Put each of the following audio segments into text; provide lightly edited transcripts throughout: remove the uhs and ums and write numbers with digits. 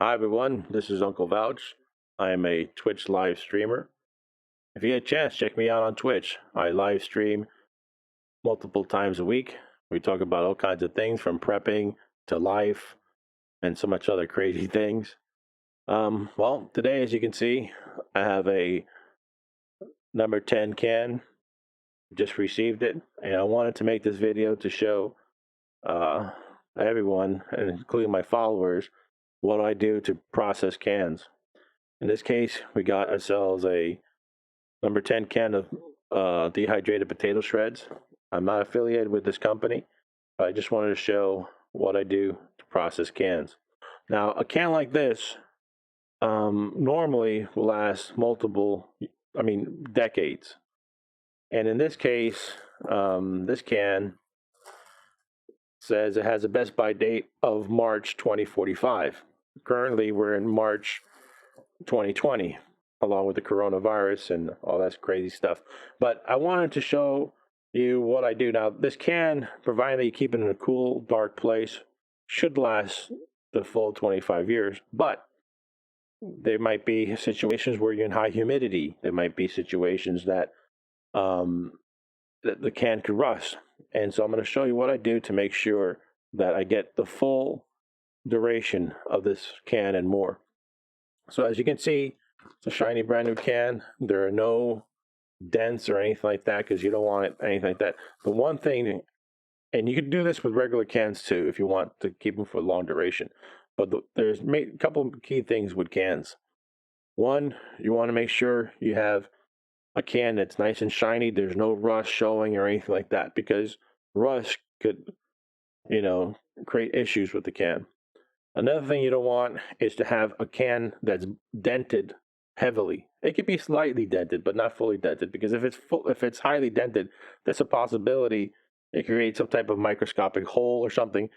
Hi everyone, this is Uncle Vouch. I am a Twitch live streamer. If you get a chance, check me out on Twitch. I live stream multiple times a week. We talk about all kinds of things from prepping to life and so much other crazy things. Well, today, as you can see, I have a number 10 can. Just received it, and I wanted to make this video to show uh, everyone, including my followers, what I do to process cans. In this case, we got ourselves a number 10 can of dehydrated potato shreds. I'm not affiliated with this company. I just wanted to show what I do to process cans. Now, a can like this normally will last decades. And in this case, this can says it has a best by date of March 2045. Currently, we're in March 2020, along with the coronavirus and all that crazy stuff. But I wanted to show you what I do. Now, this can, provided that you keep it in a cool, dark place, should last the full 25 years. But there might be situations where you're in high humidity. There might be situations that the can could rust. And so I'm going to show you what I do to make sure that I get the full duration of this can and more. So as you can see, it's a shiny brand new can. There are no dents or anything like that because you don't want it, anything like that. The one thing, and you can do this with regular cans too if you want to keep them for a long duration. But there's a couple of key things with cans. One, you want to make sure you have a can that's nice and shiny. There's no rust showing or anything like that because rust could, create issues with the can. Another thing you don't want is to have a can that's dented heavily. It could be slightly dented, but not fully dented, because if it's highly dented, there's a possibility it creates some type of microscopic hole or something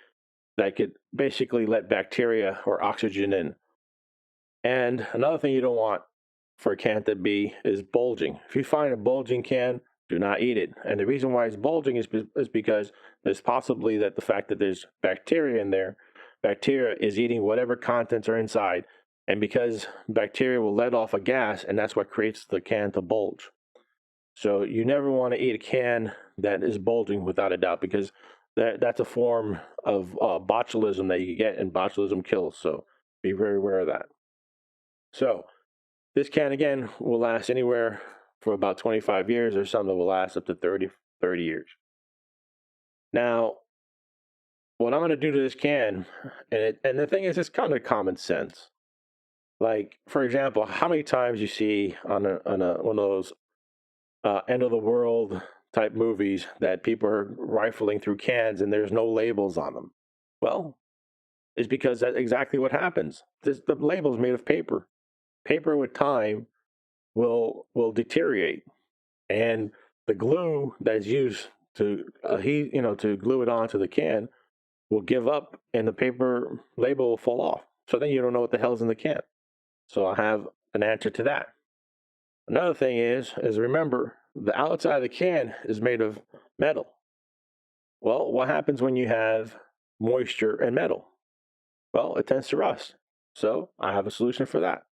that could basically let bacteria or oxygen in. And another thing you don't want for a can to be is bulging. If you find a bulging can, do not eat it. And the reason why it's bulging is because there's possibly the fact that there's bacteria in there. Bacteria is eating whatever contents are inside, and because bacteria will let off a gas, and that's what creates the can to bulge. So you never want to eat a can that is bulging, without a doubt, because that's a form of botulism that you can get, and botulism kills. So be very aware of that. So this can, again, will last anywhere for about 25 years. There's some that will last up to 30 years. Now, what I'm going to do to this can, and the thing is, it's kind of common sense. Like, for example, how many times you see on one of those end of the world type movies that people are rifling through cans and there's no labels on them? Well, it's because that's exactly what happens. The label is made of paper. Paper with time will deteriorate, and the glue that is used to to glue it onto the can will give up, and the paper label will fall off. So then you don't know what the hell's in the can. So I have an answer to that. Another thing is remember, the outside of the can is made of metal. Well, what happens when you have moisture and metal? Well, it tends to rust. So I have a solution for that.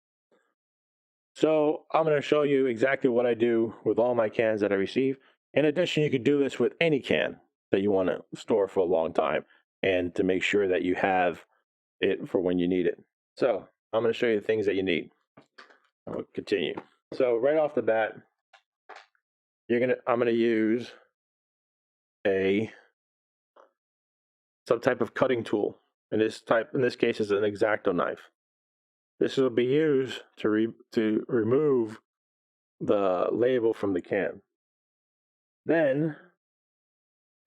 So I'm going to show you exactly what I do with all my cans that I receive. In addition, you could do this with any can that you want to store for a long time, and to make sure that you have it for when you need it. So I'm going to show you the things that you need. I'll continue. So right off the bat, I'm going to use some type of cutting tool. In this case, is an X-Acto knife. This will be used to remove the label from the can. Then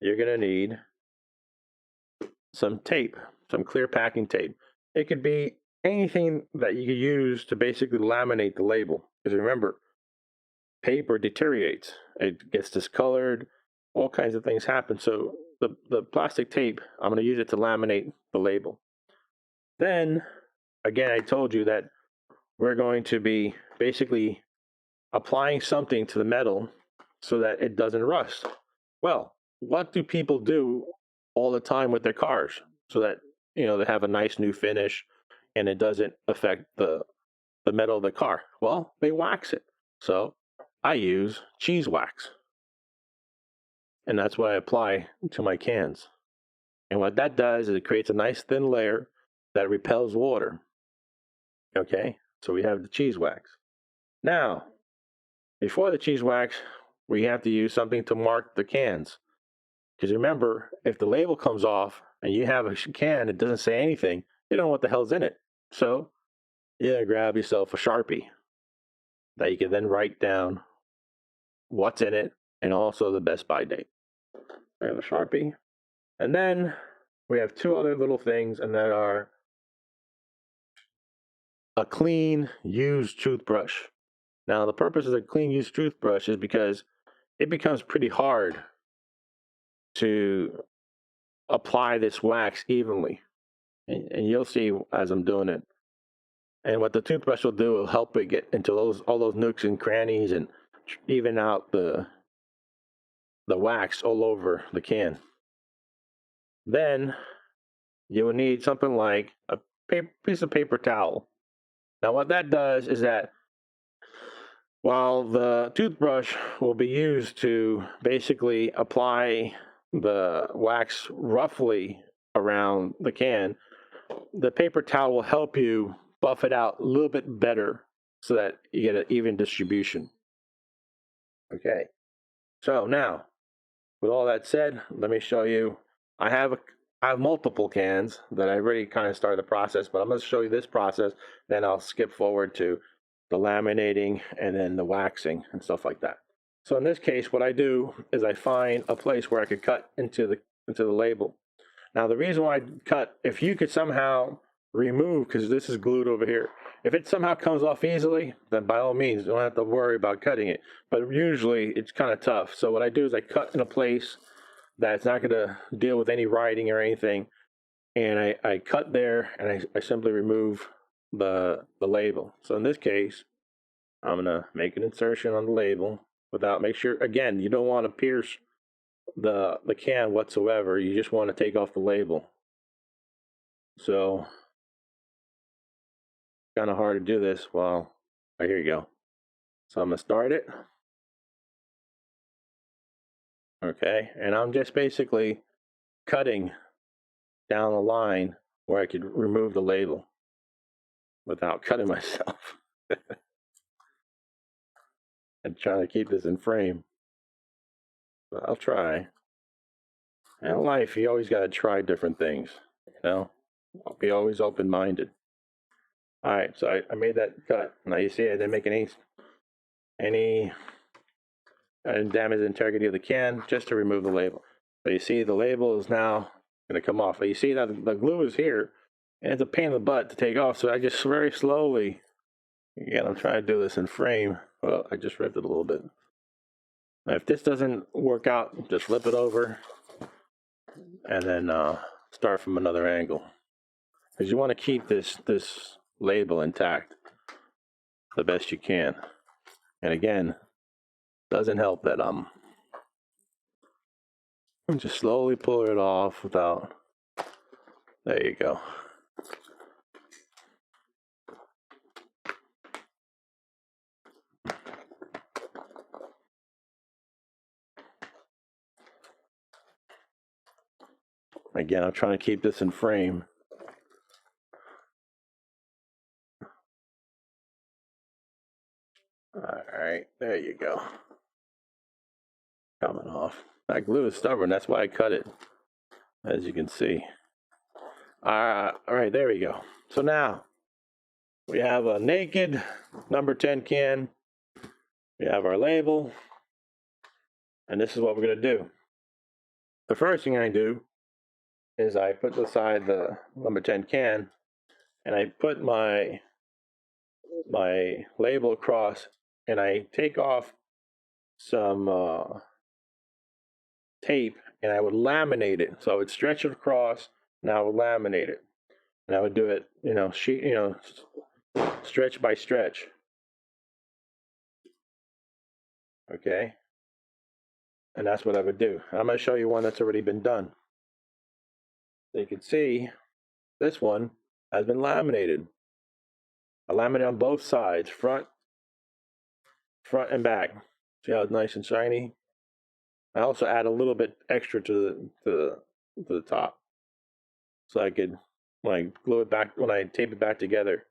you're going to need some tape, some clear packing tape. It could be anything that you could use to basically laminate the label. Because remember, paper deteriorates. It gets discolored. All kinds of things happen. So the plastic tape, I'm going to use it to laminate the label. Then, again, I told you that we're going to be basically applying something to the metal so that it doesn't rust. Well, what do people do all the time with their cars so that they have a nice new finish and it doesn't affect the metal of the car? Well, they wax it. So I use cheese wax, and that's what I apply to my cans. And what that does is it creates a nice thin layer that repels water. Okay, so we have the cheese wax. Now, before the cheese wax, we have to use something to mark the cans. Because remember, if the label comes off and you have a can that doesn't say anything, you don't know what the hell's in it. So you gotta grab yourself a Sharpie that you can then write down what's in it and also the best by date. I have a Sharpie. And then we have two other little things, and that are a clean used toothbrush. Now, the purpose of the clean used toothbrush is because it becomes pretty hard to apply this wax evenly. And you'll see as I'm doing it. And what the toothbrush will do will help it get into all those nooks and crannies and even out the wax all over the can. Then you will need something like a piece of paper towel. Now what that does is that while the toothbrush will be used to basically apply the wax roughly around the can, the paper towel will help you buff it out a little bit better so that you get an even distribution. Okay, so now with all that said, let me show you. I have multiple cans that I already kind of started the process, but I'm going to show you this process. Then I'll skip forward to the laminating and then the waxing and stuff like that. So in this case, what I do is I find a place where I could cut into the label. Now the reason why I cut, if you could somehow remove, because this is glued over here, if it somehow comes off easily, then by all means, don't have to worry about cutting it. But usually it's kind of tough. So what I do is I cut in a place that's not going to deal with any writing or anything. And I cut there, and I simply remove the label. So in this case, I'm going to make an insertion on the label without, make sure, again, you don't want to pierce the can whatsoever. You just want to take off the label. So kind of hard to do this. Well, here you go. So I'm going to start it. Okay, and I'm just basically cutting down the line where I could remove the label without cutting myself. And trying to keep this in frame. But I'll try. In life, you always got to try different things, you know? I'll be always open-minded. All right, so I made that cut. Now you see I didn't make any I didn't damage the integrity of the can, just to remove the label. So you see the label is now going to come off. But you see that the glue is here, and it's a pain in the butt to take off. So I just very slowly, again, I'm trying to do this in frame. Well, I just ripped it a little bit. Now, if this doesn't work out, just flip it over and then start from another angle. Because you want to keep this label intact the best you can. And again, doesn't help that just slowly pull it off without, there you go. Again, I'm trying to keep this in frame. All right, there you go. Coming off. That glue is stubborn, that's why I cut it, as you can see. All right, there we go. So now, we have a naked number 10 can. We have our label. And this is what we're going to do. The first thing I do is I put aside the number 10 can, and I put my label across, and I take off some tape, and I would laminate it. So I would stretch it across, and I would laminate it. And I would do it, stretch by stretch. Okay? And that's what I would do. I'm going to show you one that's already been done. So you can see this one has been laminated. I laminate on both sides, front and back. See how it's nice and shiny? I also add a little bit extra to the top, so I could like glue it back when I tape it back together.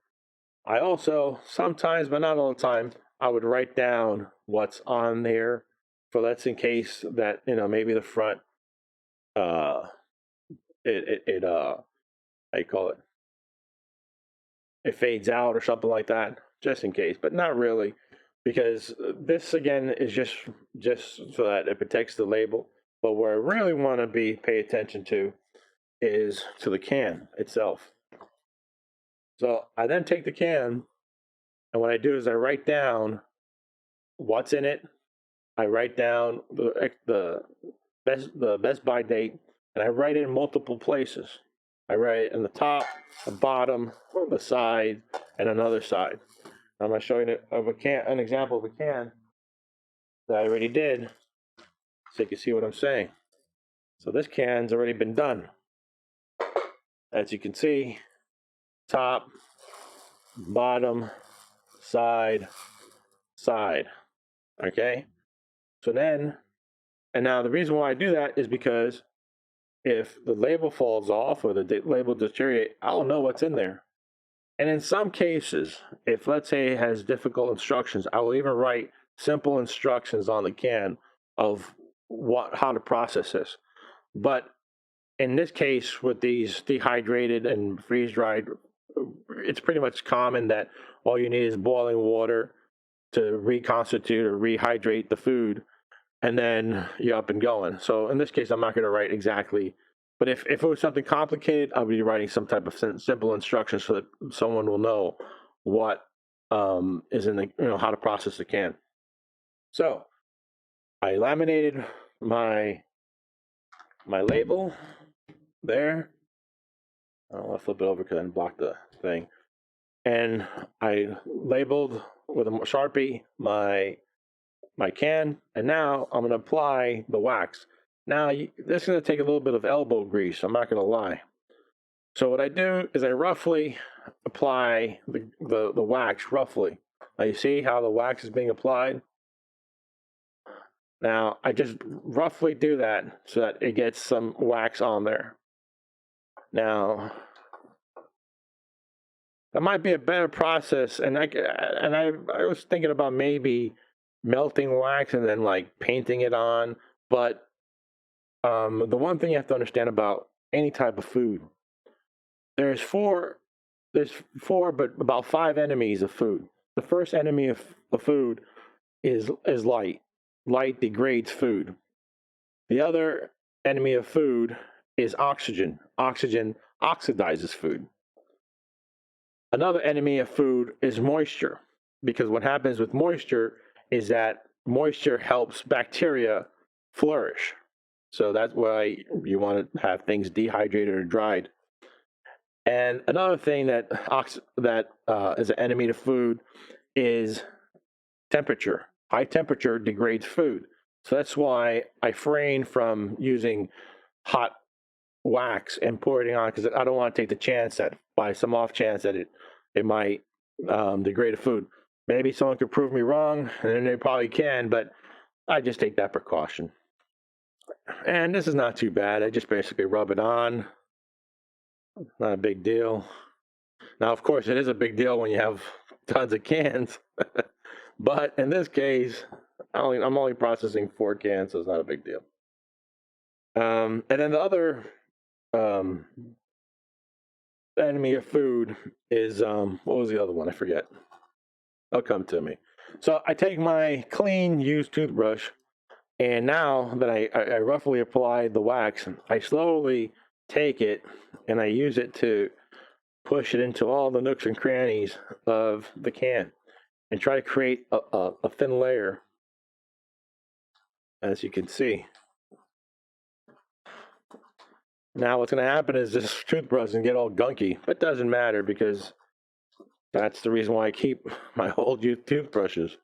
I also sometimes, but not all the time, I would write down what's on there for let's in case that maybe the front uh it how you call it, it fades out or something like that, just in case, but not really, because this again is just so that it protects the label. But where I really want to be pay attention to is to the can itself. So I then take the can, and what I do is I write down what's in it. I write down the best buy date, and I write it in multiple places. I write it in the top, the bottom, the side, and another side. I'm going to show you an example of a can that I already did, so you can see what I'm saying. So this can's already been done. As you can see, top, bottom, side, side. Okay? So then, and now the reason why I do that is because if the label falls off or the label deteriorates, I'll know what's in there. And in some cases, if let's say it has difficult instructions, I will even write simple instructions on the can of how to process this. But in this case, with these dehydrated and freeze dried, it's pretty much common that all you need is boiling water to reconstitute or rehydrate the food, and then you're up and going. So in this case, I'm not going to write exactly. But if it was something complicated, I'll be writing some type of simple instructions so that someone will know what is in the, how to process the can. So I laminated my label there. I don't want to flip it over because I blocked the thing. And I labeled with a Sharpie my can, and now I'm going to apply the wax. Now, this is going to take a little bit of elbow grease, I'm not going to lie. So what I do is I roughly apply the wax, roughly. Now you see how the wax is being applied? Now, I just roughly do that so that it gets some wax on there. Now, that might be a better process, and I was thinking about maybe melting wax and then like painting it on, but the one thing you have to understand about any type of food, there's four, but about five enemies of food. The first enemy of food is light. Light degrades food. The other enemy of food is oxygen. Oxygen oxidizes food. Another enemy of food is moisture, because what happens with moisture is that moisture helps bacteria flourish. So that's why you want to have things dehydrated or dried. And another thing that is an enemy to food is temperature. High temperature degrades food. So that's why I refrain from using hot wax and pouring it on, because I don't want to take the chance that by some off chance that it might degrade a food. Maybe someone could prove me wrong, and they probably can, but I just take that precaution. And this is not too bad. I just basically rub it on. Not a big deal. Now, of course, it is a big deal when you have tons of cans. But in this case, I'm only processing 4 cans, so it's not a big deal. And then the other enemy of food is, what was the other one? I forget. It'll come to me. So I take my clean used toothbrush, and now that I roughly applied the wax, I slowly take it and I use it to push it into all the nooks and crannies of the can and try to create a thin layer, as you can see. Now what's going to happen is this toothbrush can get all gunky. It doesn't matter, because that's the reason why I keep my old used toothbrushes.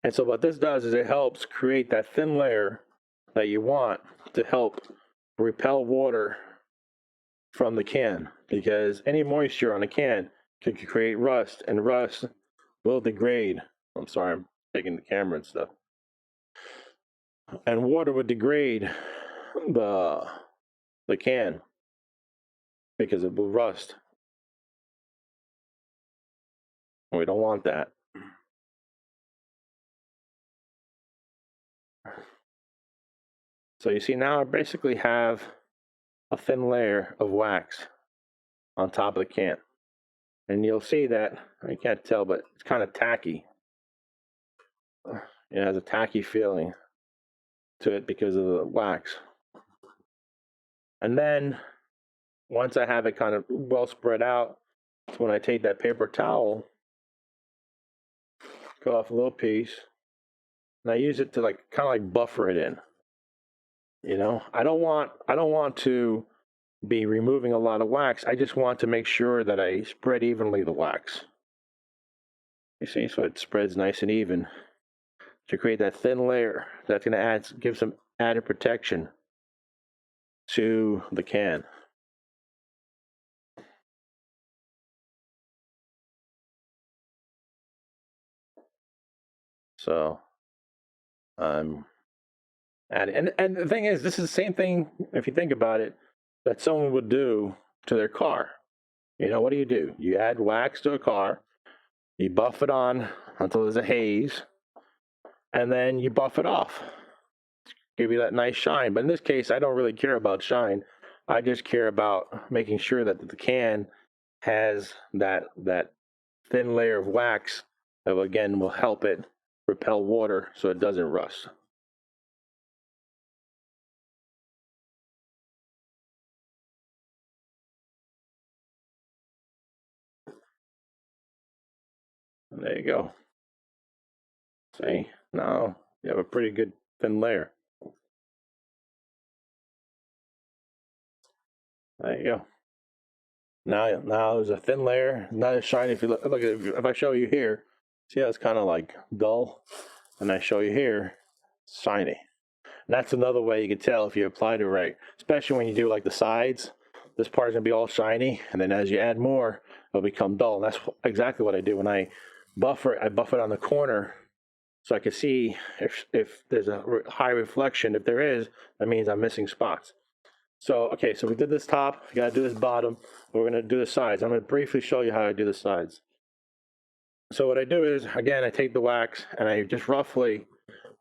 And so what this does is it helps create that thin layer that you want to help repel water from the can, because any moisture on a can could create rust, and rust will degrade. I'm sorry, I'm taking the camera and stuff. And water would degrade the can because it will rust. We don't want that. So you see, now I basically have a thin layer of wax on top of the can. And you'll see that, I can't tell, but it's kind of tacky. It has a tacky feeling to it because of the wax. And then once I have it kind of well spread out, it's when I take that paper towel, cut off a little piece, and I use it to kind of like buffer it in. I don't want to be removing a lot of wax. I just want to make sure that I spread evenly the wax. You see, so it spreads nice and even to create that thin layer that's going to give some added protection to the can. So and the thing is, this is the same thing, if you think about it, that someone would do to their car. What do? You add wax to a car, you buff it on until there's a haze, and then you buff it off. Give you that nice shine. But in this case, I don't really care about shine. I just care about making sure that the can has that thin layer of wax that, again, will help it repel water so it doesn't rust. And there you go. See, now you have a pretty good thin layer. There you go. Now there's a thin layer, not as shiny. If you look if I show you here, see how it's kind of like dull, and I show you here, shiny. And that's another way you can tell if you applied it right, especially when you do like the sides. This part's gonna be all shiny, and then as you add more, it'll become dull. And that's exactly what I do when I buffer it. I buff it on the corner so I can see if there's a high reflection. If there is, that means I'm missing spots. So, okay, so we did this top, we gotta do this bottom, we're gonna do the sides. I'm gonna briefly show you how I do the sides. So what I do is, again, I take the wax and I just roughly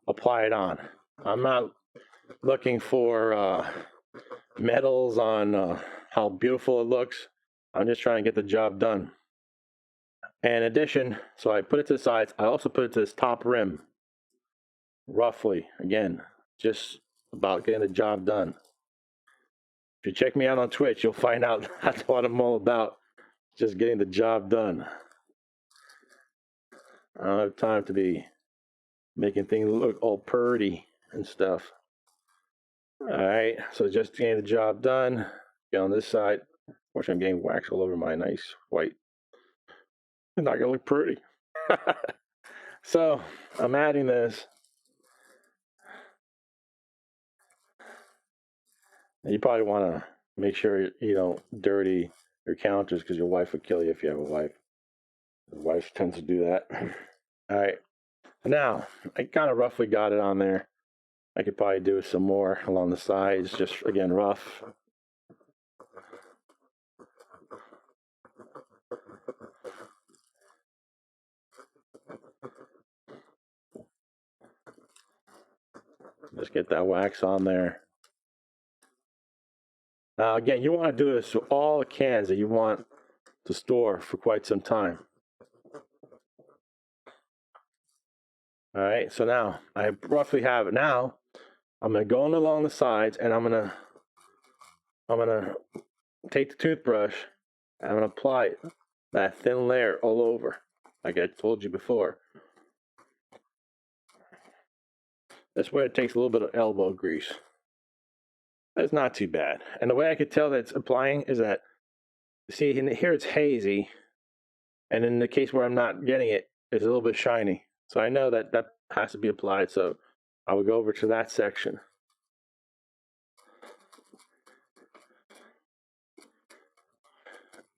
apply it on. I'm not looking for medals on how beautiful it looks. I'm just trying to get the job done. And in addition, so I put it to the sides, I also put it to this top rim, roughly, again, just about getting the job done. If you check me out on Twitch, you'll find out that's what I'm all about, just getting the job done. I don't have time to be making things look all purty and stuff. All right, so just getting the job done. Get on this side. Which I'm getting wax all over my nice white. It's not gonna look pretty. So I'm adding this. You probably want to make sure you don't dirty your counters, because your wife would kill you if you have a wife. The wife tends to do that. All right. Now, I kind of roughly got it on there. I could probably do some more along the sides, just again, rough. Just get that wax on there. Now, again, you want to do this to all the cans that you want to store for quite some time. All right, so now I roughly have it. Now I'm gonna go along the sides, and I'm gonna take the toothbrush and I'm gonna apply that thin layer all over, like I told you before. That's where it takes a little bit of elbow grease. That's not too bad. And the way I could tell that it's applying is that, see, here it's hazy, and in the case where I'm not getting it, it's a little bit shiny. So I know that has to be applied. So I would go over to that section.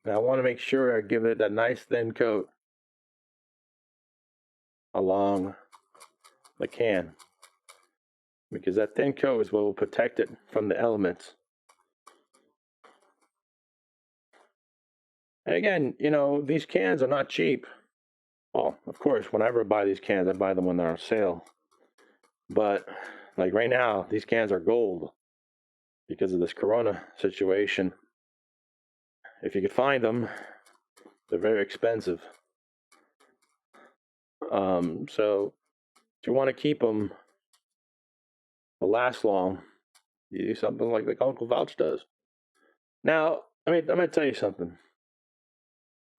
And I want to make sure I give it that nice thin coat along the can, because that thin coat is what will protect it from the elements. And again, these cans are not cheap. Well, of course, whenever I buy these cans, I buy them when they're on sale. But like right now, these cans are gold because of this Corona situation. If you could find them, they're very expensive. So if you want to keep them to last long, you do something like Uncle Vouch does. Now, I'm going to tell you something.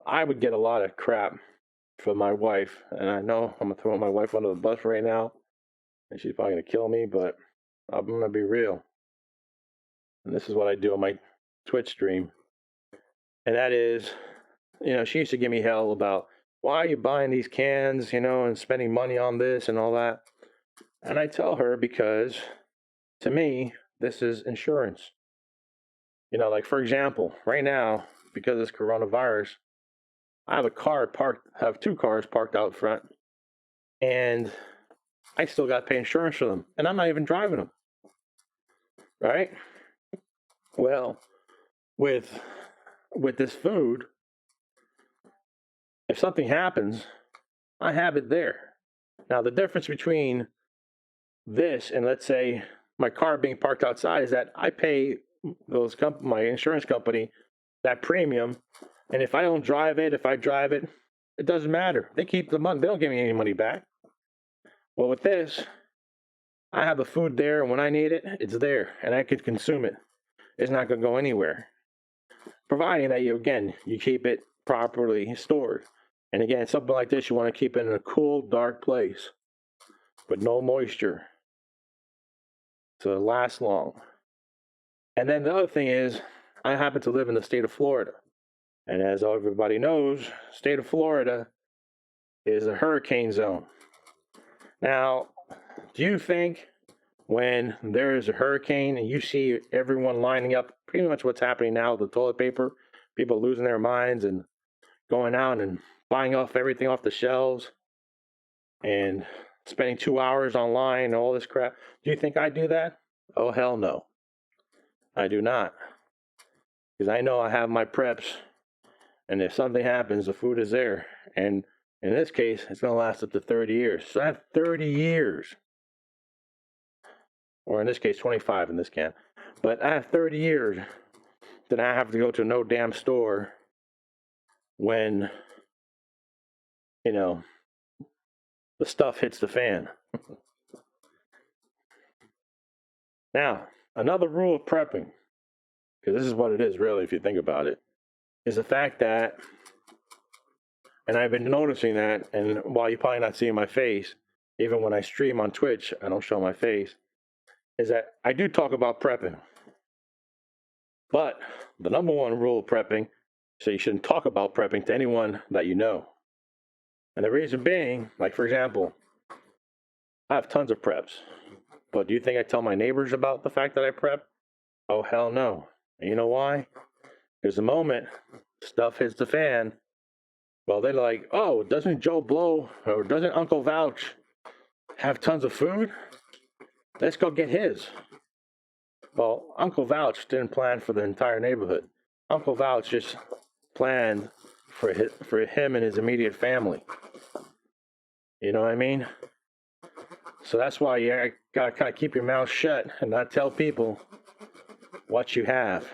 I would get a lot of crap from my wife, and I know I'm going to throw my wife under the bus right now, and she's probably going to kill me, but I'm going to be real. And this is what I do on my Twitch stream. And that is, she used to give me hell about, why are you buying these cans, and spending money on this and all that. And I tell her, because to me, this is insurance. Like for example, right now, because of this coronavirus, I have two cars parked out front, and I still got to pay insurance for them, and I'm not even driving them. Right? Well, with this food, if something happens, I have it there. Now, the difference between this and, let's say, my car being parked outside is that I pay my insurance company that premium, and if I don't drive it, if I drive it, it doesn't matter. They keep the money. They don't give me any money back. Well, with this, I have the food there, and when I need it, it's there, and I could consume it. It's not going to go anywhere, providing that you keep it properly stored. And again, something like this, you want to keep it in a cool, dark place with no moisture, so it lasts long. And then the other thing is, I happen to live in the state of Florida. And as everybody knows, state of Florida is a hurricane zone. Now, do you think when there is a hurricane and you see everyone lining up, pretty much what's happening now with the toilet paper, people losing their minds and going out and buying everything off the shelves and spending 2 hours online and all this crap, do you think I do that? Oh, hell no. I do not. Because I know I have my preps, and if something happens, the food is there. And in this case, it's going to last up to 30 years. So I have 30 years. Or in this case, 25 in this can. But I have 30 years that I have to go to no damn store when, the stuff hits the fan. Now, another rule of prepping, because this is what it is really if you think about it, is the fact that, and I've been noticing that, and while you're probably not seeing my face, even when I stream on Twitch, I don't show my face, is that I do talk about prepping. But the number one rule of prepping, so you shouldn't talk about prepping to anyone that you know. And the reason being, like for example, I have tons of preps. But do you think I tell my neighbors about the fact that I prep? Oh, hell no. And you know why? There's a moment stuff hits the fan. Well, they're like, oh, doesn't Joe Blow or doesn't Uncle Vouch have tons of food? Let's go get his. Well, Uncle Vouch didn't plan for the entire neighborhood. Uncle Vouch just planned for him and his immediate family. You know what I mean? So that's why you gotta kind of keep your mouth shut and not tell people what you have.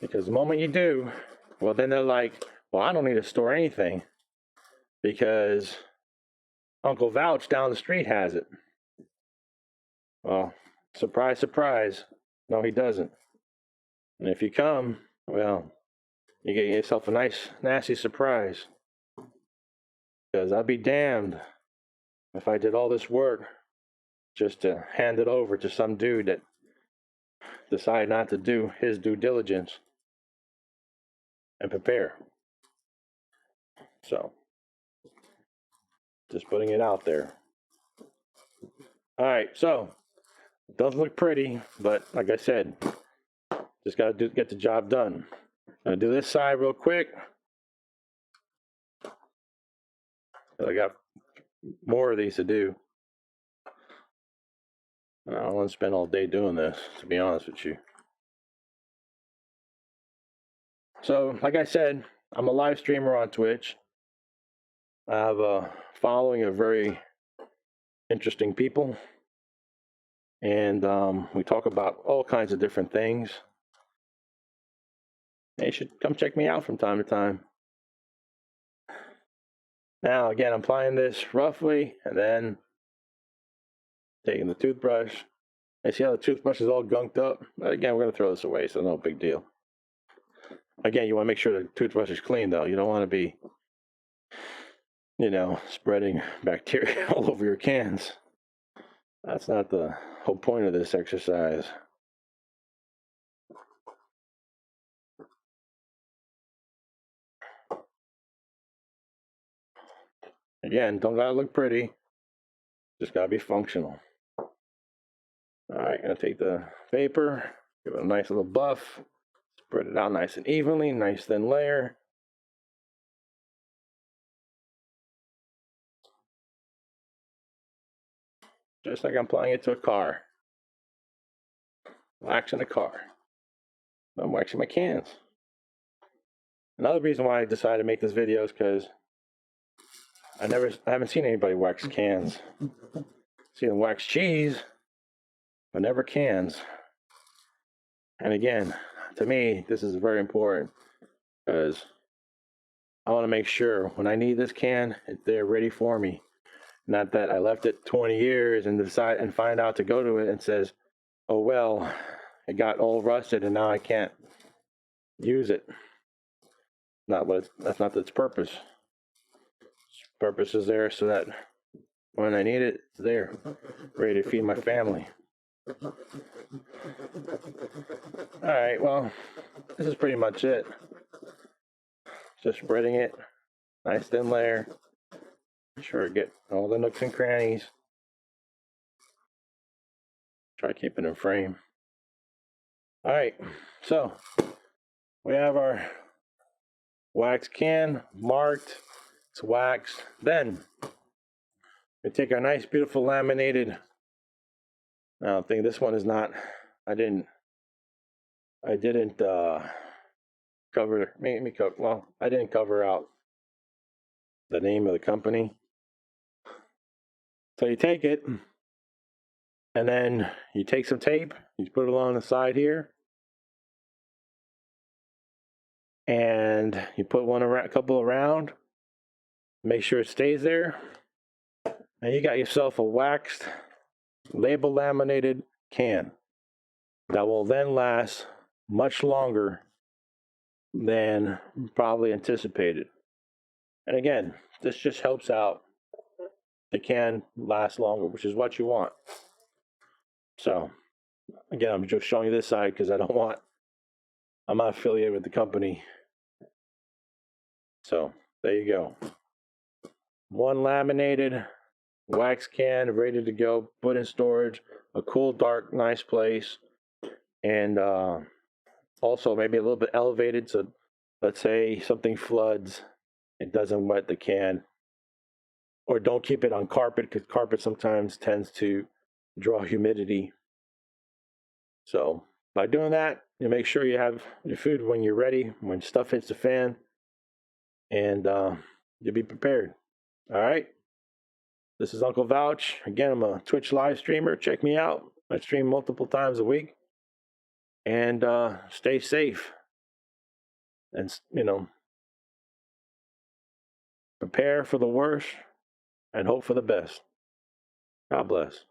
Because the moment you do, well, then they're like, well, I don't need to store anything because Uncle Vouch down the street has it. Well, surprise, surprise. No, he doesn't. And if you come, well, you get yourself a nice, nasty surprise. Because I'd be damned if I did all this work just to hand it over to some dude that decided not to do his due diligence and prepare. So, just putting it out there. All right, so it doesn't look pretty, but like I said, just got to get the job done. I'll do this side real quick. I got more of these to do. I don't want to spend all day doing this, to be honest with you. So, like I said, I'm a live streamer on Twitch. I have a following of very interesting people. And we talk about all kinds of different things. You should come check me out from time to time. Now, again, I'm applying this roughly, and then taking the toothbrush. I see how the toothbrush is all gunked up. But again, we're going to throw this away, so no big deal. Again, you want to make sure the toothbrush is clean, though. You don't want to be, spreading bacteria all over your cans. That's not the whole point of this exercise. Again, don't gotta look pretty. Just gotta be functional. All right, gonna take the paper, give it a nice little buff, spread it out nice and evenly, nice thin layer. Just like I'm applying it to a car. Waxing a car. I'm waxing my cans. Another reason why I decided to make this video is because I haven't seen anybody wax cans. Seen them wax cheese, but never cans. And again, to me, this is very important because I want to make sure when I need this can, they're ready for me. Not that I left it 20 years and find out to go to it and says, oh well, it got all rusted and now I can't use it. That's not its purpose. Its purpose is there so that when I need it, it's there, ready to feed my family. Alright, well, this is pretty much it. Just spreading it, nice thin layer. Make sure I get all the nooks and crannies. Try keeping it in frame. Alright, so we have our wax can marked, it's waxed. Then we take our nice beautiful laminated. Now I think this one is not, I didn't cover, I didn't cover out the name of the company. So you take it, and then you take some tape, you put it along the side here, and you put a couple around, make sure it stays there, and you got yourself a waxed, label laminated can that will then last much longer than probably anticipated. And again, this just helps out the can last longer, which is what you want. So again, I'm just showing you this side because I'm not affiliated with the company. So there you go. One laminated wax can ready to go, put in storage, a cool, dark, nice place. And also maybe a little bit elevated, so let's say something floods, it doesn't wet the can. Or don't keep it on carpet, because carpet sometimes tends to draw humidity. So by doing that, you make sure you have your food when you're ready, when stuff hits the fan, and you'll be prepared. All right? This is Uncle Vouch. Again, I'm a Twitch live streamer. Check me out. I stream multiple times a week. And stay safe. And, prepare for the worst and hope for the best. God bless.